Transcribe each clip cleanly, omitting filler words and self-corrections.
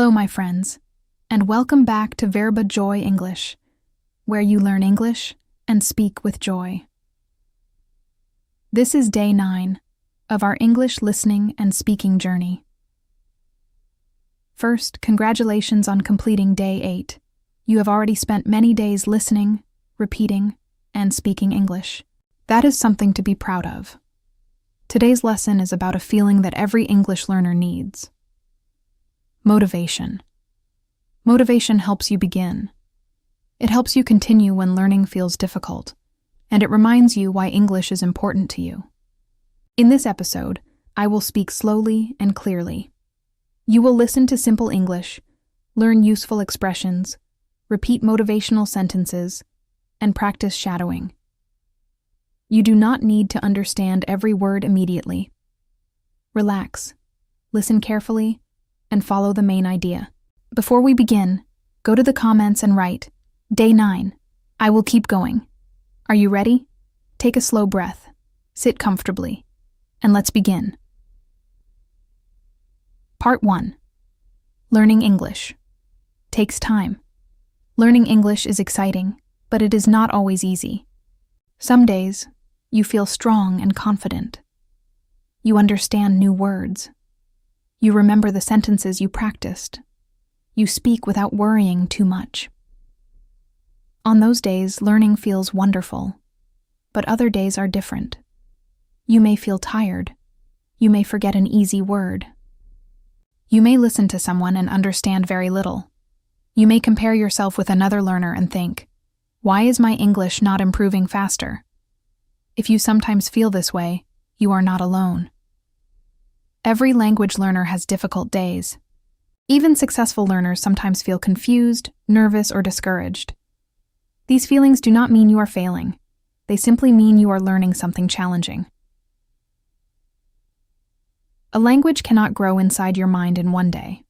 Hello, my friends, and welcome back to VerbaJoy English, where you learn English and speak with joy. This is day 9 of our English listening and speaking journey. First, congratulations on completing day 8. You have already spent many days listening, repeating, and speaking English. That is something to be proud of. Today's lesson is about a feeling that every English learner needs. Motivation. Motivation helps you begin. It helps you continue when learning feels difficult, and it reminds you why English is important to you. In this episode, I will speak slowly and clearly. You will listen to simple English, learn useful expressions, repeat motivational sentences, and practice shadowing. You do not need to understand every word immediately. Relax, listen carefully, and follow the main idea. Before we begin, go to the comments and write, Day 9. I will keep going. Are you ready? Take a slow breath, sit comfortably, and let's begin. Part 1. Learning English. Takes time. Learning English is exciting, but it is not always easy. Some days, you feel strong and confident. You understand new words. You remember the sentences you practiced. You speak without worrying too much. On those days, learning feels wonderful, but other days are different. You may feel tired. You may forget an easy word. You may listen to someone and understand very little. You may compare yourself with another learner and think, why is my English not improving faster? If you sometimes feel this way, you are not alone. Every language learner has difficult days. Even successful learners sometimes feel confused, nervous, or discouraged. These feelings do not mean you are failing. They simply mean you are learning something challenging. A language cannot grow inside your mind in one day.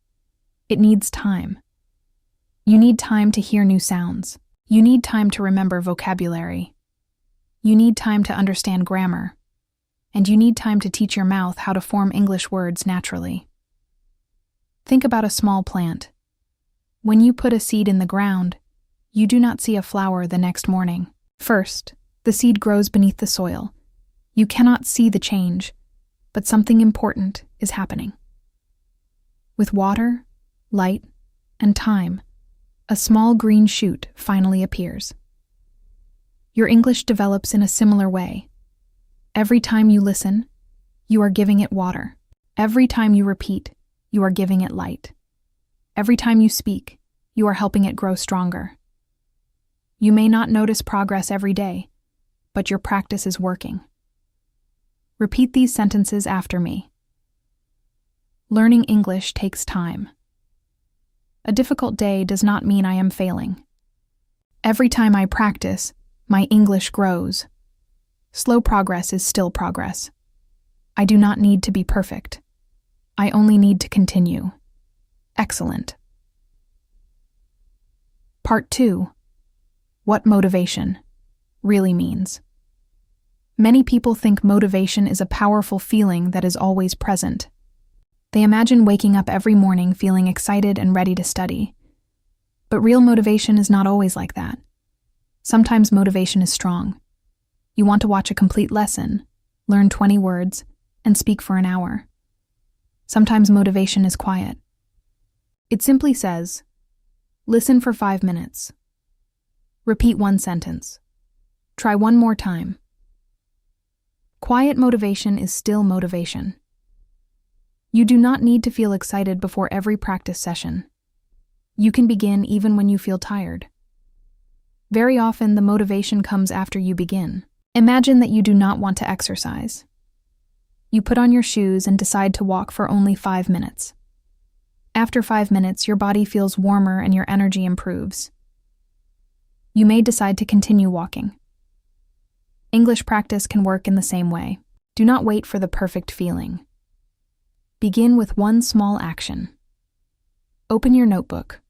It needs time. You need time to hear new sounds. You need time to remember vocabulary. You need time to understand grammar. And you need time to teach your mouth how to form English words naturally. Think about a small plant. When you put a seed in the ground, you do not see a flower the next morning. First, the seed grows beneath the soil. You cannot see the change, but something important is happening. With water, light, and time, a small green shoot finally appears. Your English develops in a similar way. Every time you listen, you are giving it water. Every time you repeat, you are giving it light. Every time you speak, you are helping it grow stronger. You may not notice progress every day, but your practice is working. Repeat these sentences after me. Learning English takes time. A difficult day does not mean I am failing. Every time I practice, my English grows. Slow progress is still progress. I do not need to be perfect. I only need to continue. Excellent. Part 2. What motivation really means. Many people think motivation is a powerful feeling that is always present. They imagine waking up every morning feeling excited and ready to study. But real motivation is not always like that. Sometimes motivation is strong. You want to watch a complete lesson, learn 20 words, and speak for an hour. Sometimes motivation is quiet. It simply says, listen for 5 minutes. Repeat one sentence. Try one more time. Quiet motivation is still motivation. You do not need to feel excited before every practice session. You can begin even when you feel tired. Very often, the motivation comes after you begin. Imagine that you do not want to exercise. You put on your shoes and decide to walk for only 5 minutes. After 5 minutes, your body feels warmer and your energy improves. You may decide to continue walking. English practice can work in the same way. Do not wait for the perfect feeling. Begin with one small action. Open your notebook.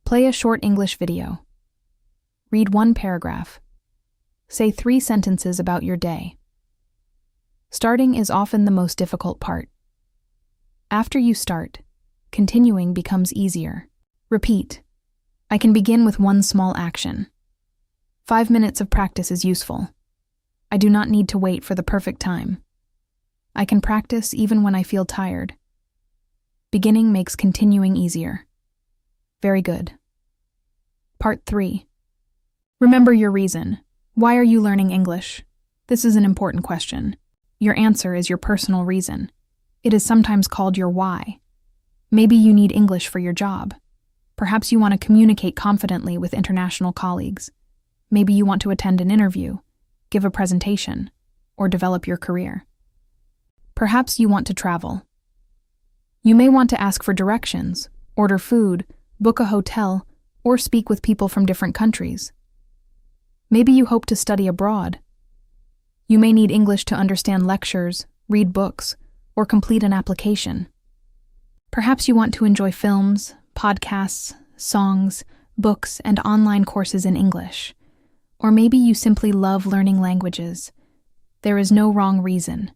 Play a short English video. Read one paragraph. Say 3 sentences about your day. Starting is often the most difficult part. After you start, continuing becomes easier. Repeat. I can begin with one small action. 5 minutes of practice is useful. I do not need to wait for the perfect time. I can practice even when I feel tired. Beginning makes continuing easier. Very good. Part 3. Remember your reason. Why are you learning English? This is an important question. Your answer is your personal reason. It is sometimes called your why. Maybe you need English for your job. Perhaps you want to communicate confidently with international colleagues. Maybe you want to attend an interview, give a presentation, or develop your career. Perhaps you want to travel. You may want to ask for directions, order food, book a hotel, or speak with people from different countries. Maybe you hope to study abroad. You may need English to understand lectures, read books, or complete an application. Perhaps you want to enjoy films, podcasts, songs, books, and online courses in English. Or maybe you simply love learning languages. There is no wrong reason.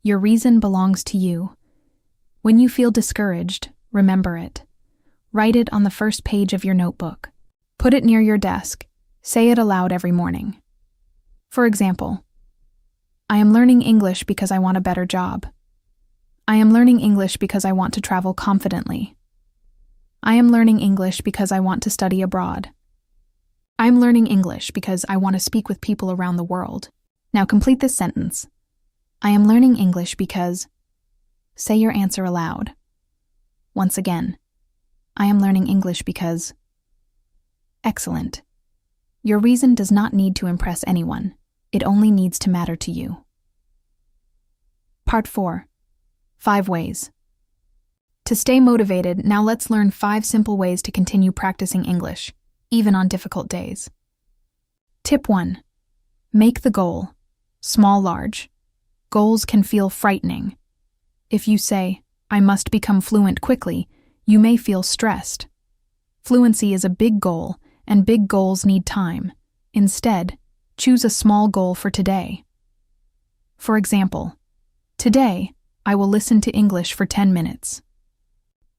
Your reason belongs to you. When you feel discouraged, remember it. Write it on the first page of your notebook. Put it near your desk. Say it aloud every morning. For example, I am learning English because I want a better job. I am learning English because I want to travel confidently. I am learning English because I want to study abroad. I'm learning English because I want to speak with people around the world. Now complete this sentence. I am learning English because... Say your answer aloud. Once again. I am learning English because... Excellent. Your reason does not need to impress anyone. It only needs to matter to you. Part 4. 5 ways. To stay motivated, now let's learn 5 simple ways to continue practicing English, even on difficult days. Tip 1. Make the goal. Small, large. Goals can feel frightening. If you say, I must become fluent quickly, you may feel stressed. Fluency is a big goal, and big goals need time. Instead, choose a small goal for today. For example, today, I will listen to English for 10 minutes.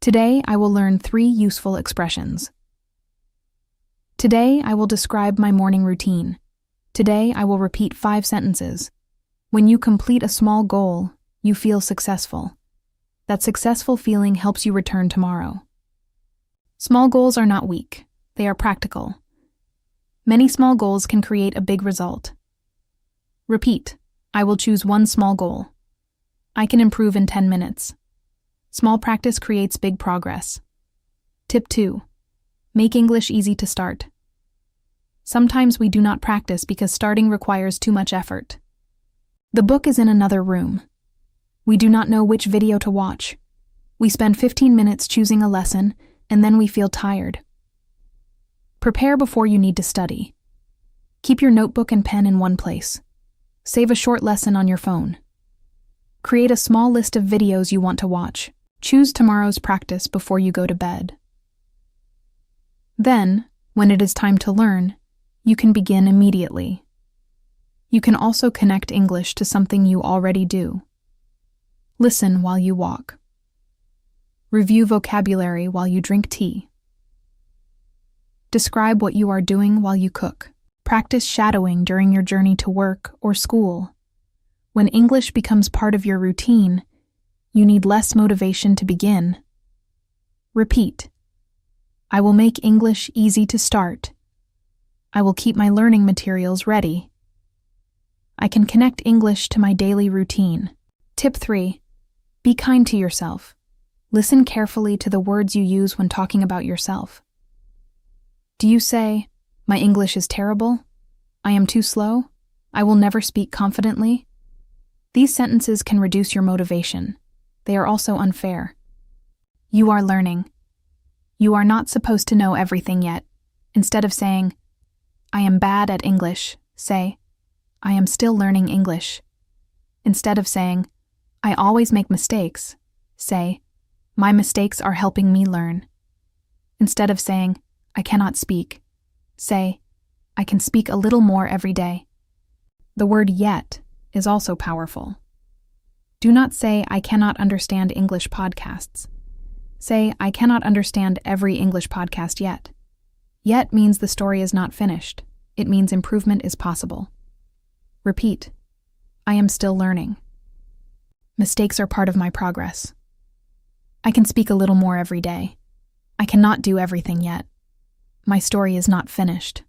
Today, I will learn 3 useful expressions. Today, I will describe my morning routine. Today, I will repeat 5 sentences. When you complete a small goal, you feel successful. That successful feeling helps you return tomorrow. Small goals are not weak. They are practical. Many small goals can create a big result. Repeat. I will choose one small goal. I can improve in 10 minutes. Small practice creates big progress. Tip 2. Make English easy to start. Sometimes we do not practice because starting requires too much effort. The book is in another room. We do not know which video to watch. We spend 15 minutes choosing a lesson, and then we feel tired. Prepare before you need to study. Keep your notebook and pen in one place. Save a short lesson on your phone. Create a small list of videos you want to watch. Choose tomorrow's practice before you go to bed. Then, when it is time to learn, you can begin immediately. You can also connect English to something you already do. Listen while you walk. Review vocabulary while you drink tea. Describe what you are doing while you cook. Practice shadowing during your journey to work or school. When English becomes part of your routine, you need less motivation to begin. Repeat. I will make English easy to start. I will keep my learning materials ready. I can connect English to my daily routine. Tip 3. Be kind to yourself. Listen carefully to the words you use when talking about yourself. Do you say, my English is terrible? I am too slow? I will never speak confidently? These sentences can reduce your motivation. They are also unfair. You are learning. You are not supposed to know everything yet. Instead of saying, I am bad at English, say, I am still learning English. Instead of saying, I always make mistakes, say, my mistakes are helping me learn. Instead of saying, I cannot speak, say, I can speak a little more every day. The word yet is also powerful. Do not say, I cannot understand English podcasts. Say, I cannot understand every English podcast yet. Yet means the story is not finished. It means improvement is possible. Repeat, I am still learning. Mistakes are part of my progress. I can speak a little more every day. I cannot do everything yet. My story is not finished.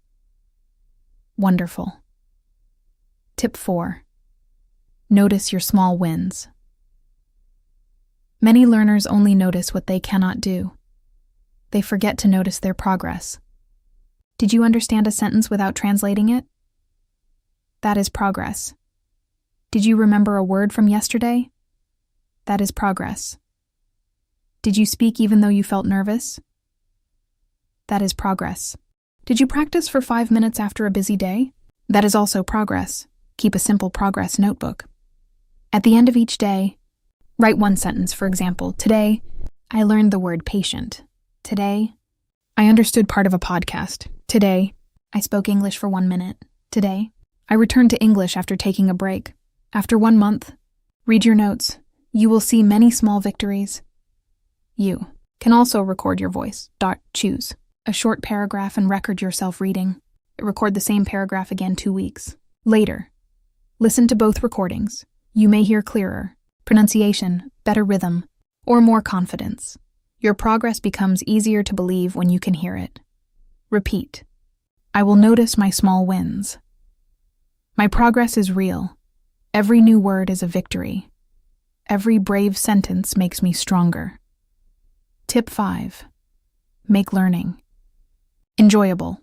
Wonderful. Tip 4. Notice your small wins. Many learners only notice what they cannot do. They forget to notice their progress. Did you understand a sentence without translating it? That is progress. Did you remember a word from yesterday? That is progress. Did you speak even though you felt nervous? That is progress. Did you practice for 5 minutes after a busy day? That is also progress. Keep a simple progress notebook. At the end of each day, write one sentence. For example, today, I learned the word patient. Today, I understood part of a podcast. Today, I spoke English for 1 minute. Today, I returned to English after taking a break. After 1 month, read your notes. You will see many small victories. You can also record your voice. Choose a short paragraph and record yourself reading. Record the same paragraph again 2 weeks. Later, listen to both recordings. You may hear clearer, pronunciation, better rhythm, or more confidence. Your progress becomes easier to believe when you can hear it. Repeat. I will notice my small wins. My progress is real. Every new word is a victory. Every brave sentence makes me stronger. Tip 5. Make learning enjoyable.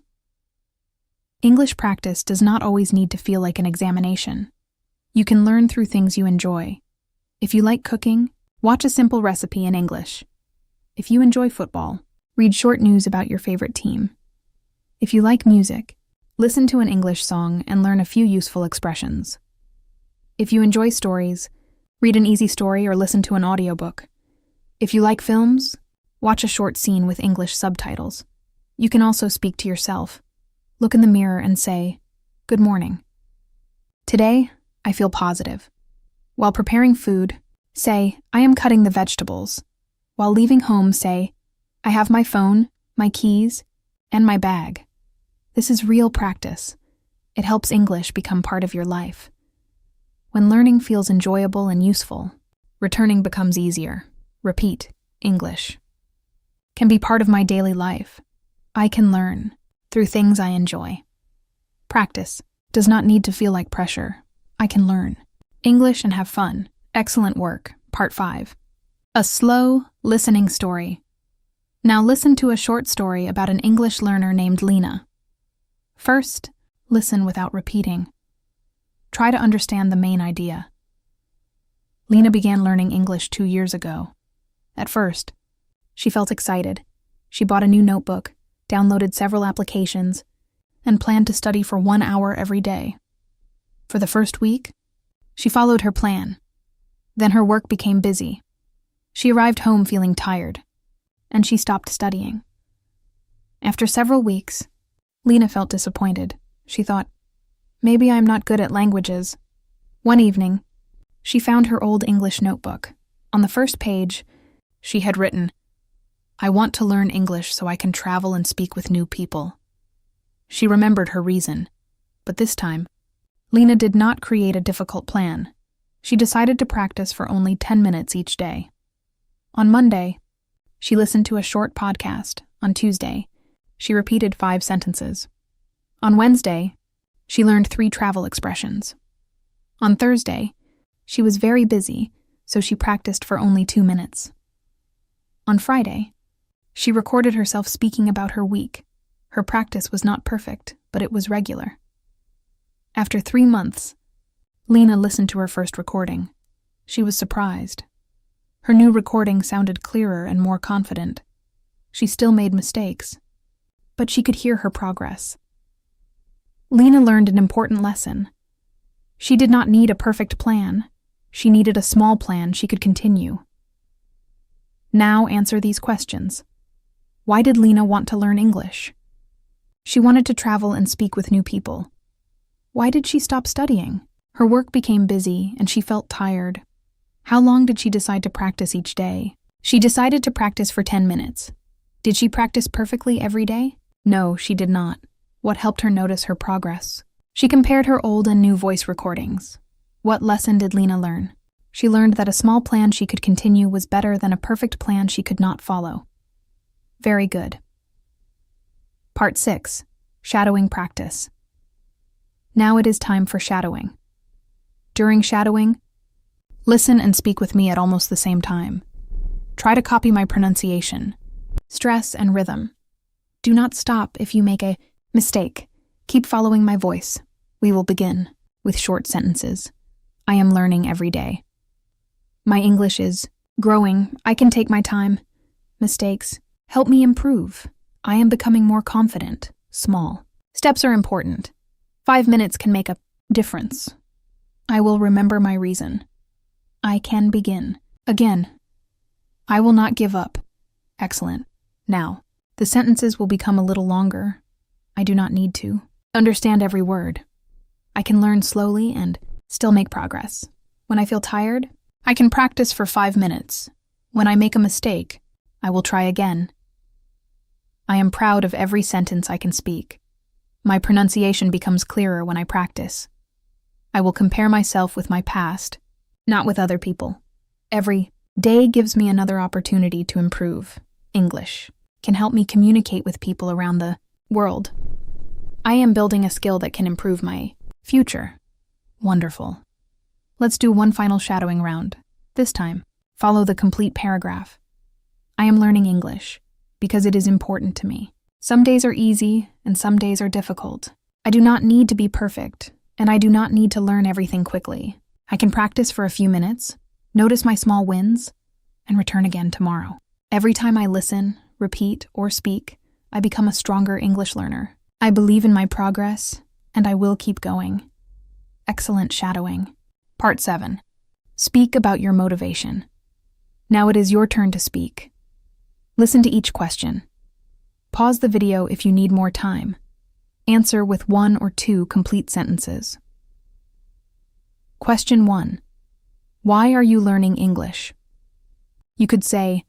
English practice does not always need to feel like an examination. You can learn through things you enjoy. If you like cooking, watch a simple recipe in English. If you enjoy football, read short news about your favorite team. If you like music, listen to an English song and learn a few useful expressions. If you enjoy stories, read an easy story or listen to an audiobook. If you like films, watch a short scene with English subtitles. You can also speak to yourself. Look in the mirror and say, "Good morning. Today, I feel positive." While preparing food, say, "I am cutting the vegetables." While leaving home, say, "I have my phone, my keys, and my bag." This is real practice. It helps English become part of your life. When learning feels enjoyable and useful, returning becomes easier. Repeat, English can be part of my daily life. I can learn through things I enjoy. Practice does not need to feel like pressure. I can learn English and have fun. Excellent work. Part 5. A slow listening story. Now listen to a short story about an English learner named Lena. First, listen without repeating. Try to understand the main idea. Lena began learning English 2 years ago. At first, she felt excited. She bought a new notebook, downloaded several applications, and planned to study for 1 hour every day. For the first week, she followed her plan. Then her work became busy. She arrived home feeling tired, and she stopped studying. After several weeks, Lena felt disappointed. She thought, maybe I'm not good at languages. One evening, she found her old English notebook. On the first page, she had written, "I want to learn English so I can travel and speak with new people." She remembered her reason, but this time, Lena did not create a difficult plan. She decided to practice for only 10 minutes each day. On Monday, she listened to a short podcast. On Tuesday, she repeated 5 sentences. On Wednesday, she learned 3 travel expressions. On Thursday, she was very busy, so she practiced for only 2 minutes. On Friday, she recorded herself speaking about her week. Her practice was not perfect, but it was regular. After 3 months, Lena listened to her first recording. She was surprised. Her new recording sounded clearer and more confident. She still made mistakes, but she could hear her progress. Lena learned an important lesson. She did not need a perfect plan. She needed a small plan she could continue. Now answer these questions. Why did Lena want to learn English? She wanted to travel and speak with new people. Why did she stop studying? Her work became busy and she felt tired. How long did she decide to practice each day? She decided to practice for 10 minutes. Did she practice perfectly every day? No, she did not. What helped her notice her progress? She compared her old and new voice recordings. What lesson did Lena learn? She learned that a small plan she could continue was better than a perfect plan she could not follow. Very good. Part 6. Shadowing practice. Now it is time for shadowing. During shadowing, listen and speak with me at almost the same time. Try to copy my pronunciation, stress, and rhythm. Do not stop if you make a mistake. Keep following my voice. We will begin with short sentences. I am learning every day. My English is growing. I can take my time. Mistakes help me improve. I am becoming more confident. Small steps are important. 5 minutes can make a difference. I will remember my reason. I can begin. Again. I will not give up. Excellent. Now, the sentences will become a little longer. I do not need to understand every word. I can learn slowly and still make progress. When I feel tired, I can practice for 5 minutes. When I make a mistake, I will try again. I am proud of every sentence I can speak. My pronunciation becomes clearer when I practice. I will compare myself with my past, not with other people. Every day gives me another opportunity to improve. English can help me communicate with people around the world. I am building a skill that can improve my future. Wonderful. Let's do one final shadowing round. This time, follow the complete paragraph. I am learning English because it is important to me. Some days are easy and some days are difficult. I do not need to be perfect, and I do not need to learn everything quickly. I can practice for a few minutes, notice my small wins, and return again tomorrow. Every time I listen, repeat, or speak, I become a stronger English learner. I believe in my progress, and I will keep going. Excellent shadowing. Part 7. Speak about your motivation. Now it is your turn to speak. Listen to each question. Pause the video if you need more time. Answer with 1 or 2 complete sentences. Question 1. Why are you learning English? You could say,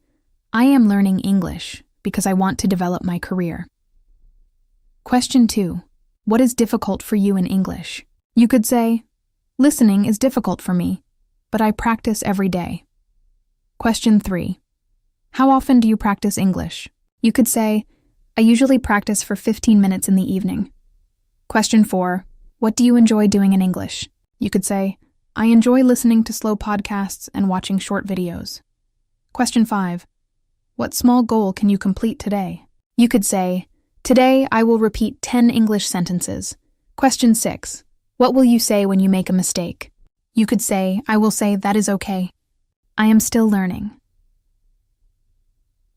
I am learning English because I want to develop my career. Question 2. What is difficult for you in English? You could say, listening is difficult for me, but I practice every day. Question 3. How often do you practice English? You could say, I usually practice for 15 minutes in the evening. Question 4. What do you enjoy doing in English? You could say, I enjoy listening to slow podcasts and watching short videos. Question 5. What small goal can you complete today? You could say, today I will repeat 10 English sentences. Question 6. What will you say when you make a mistake? You could say, I will say that is okay. I am still learning.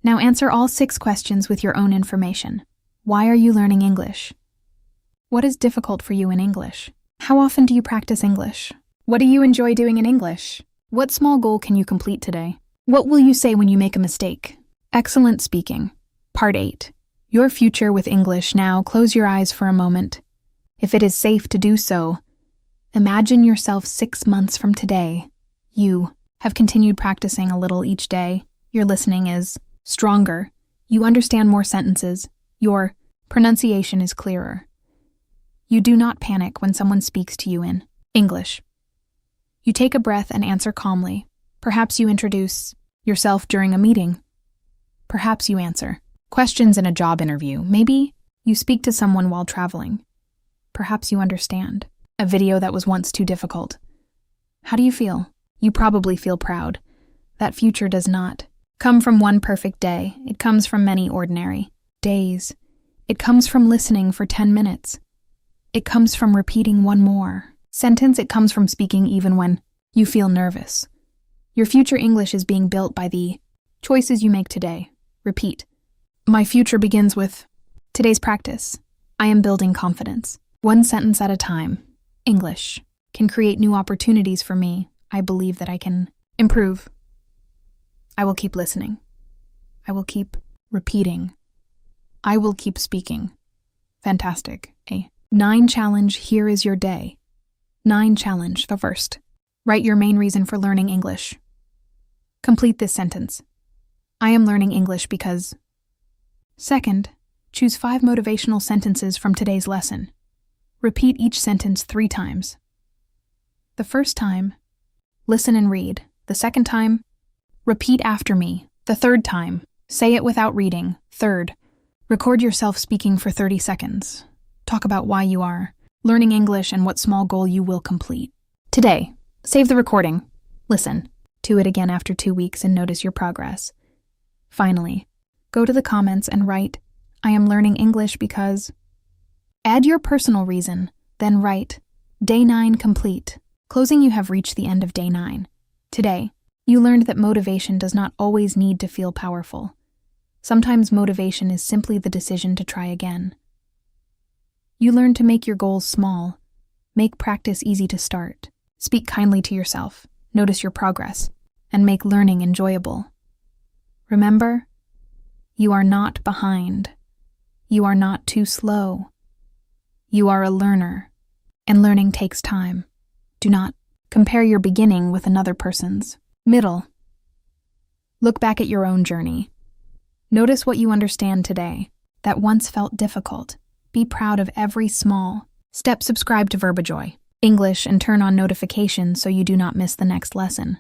Now answer all 6 questions with your own information. Why are you learning English? What is difficult for you in English? How often do you practice English? What do you enjoy doing in English? What small goal can you complete today? What will you say when you make a mistake? Excellent speaking. Part 8. Your future with English. Now close your eyes for a moment. If it is safe to do so, imagine yourself 6 months from today. You have continued practicing a little each day. Your listening is stronger. You understand more sentences. Your pronunciation is clearer. You do not panic when someone speaks to you in English. You take a breath and answer calmly. Perhaps you introduce yourself during a meeting. Perhaps you answer questions in a job interview. Maybe you speak to someone while traveling. Perhaps you understand a video that was once too difficult. How do you feel? You probably feel proud. That future does not come from one perfect day. It comes from many ordinary days. It comes from listening for 10 minutes. It comes from repeating one more sentence. It comes from speaking even when you feel nervous. Your future English is being built by the choices you make today. Repeat. My future begins with today's practice. I am building confidence. One sentence at a time. English can create new opportunities for me. I believe that I can improve. I will keep listening. I will keep repeating. I will keep speaking. Fantastic. A 9 challenge. Here is your day. 9 challenge. The first. Write your main reason for learning English. Complete this sentence. I am learning English because. Second, choose 5 motivational sentences from today's lesson. Repeat each sentence 3 times. The first time, listen and read. The second time, repeat after me. The third time, say it without reading. Third, record yourself speaking for 30 seconds. Talk about why you are learning English and what small goal you will complete. Today, save the recording. Listen to it again after 2 weeks and notice your progress. Finally, go to the comments and write, I am learning English because. Add your personal reason, then write, Day 9 complete. Closing, you have reached the end of Day 9. Today, you learned that motivation does not always need to feel powerful. Sometimes motivation is simply the decision to try again. You learned to make your goals small, make practice easy to start, speak kindly to yourself, notice your progress, and make learning enjoyable. Remember, you are not behind. You are not too slow. You are a learner, and learning takes time. Do not compare your beginning with another person's middle. Look back at your own journey. Notice what you understand today that once felt difficult. Be proud of every small step. Subscribe to VerbaJoy English and turn on notifications so you do not miss the next lesson.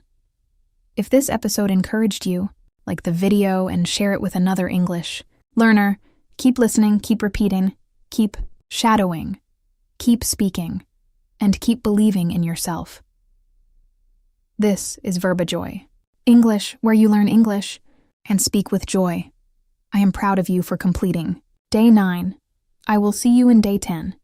If this episode encouraged you, like the video and share it with another English learner. Keep listening, keep repeating, keep shadowing, keep speaking, and keep believing in yourself. This is VerbaJoy English, where you learn English and speak with joy. I am proud of you for completing Day 9. I will see you in Day 10.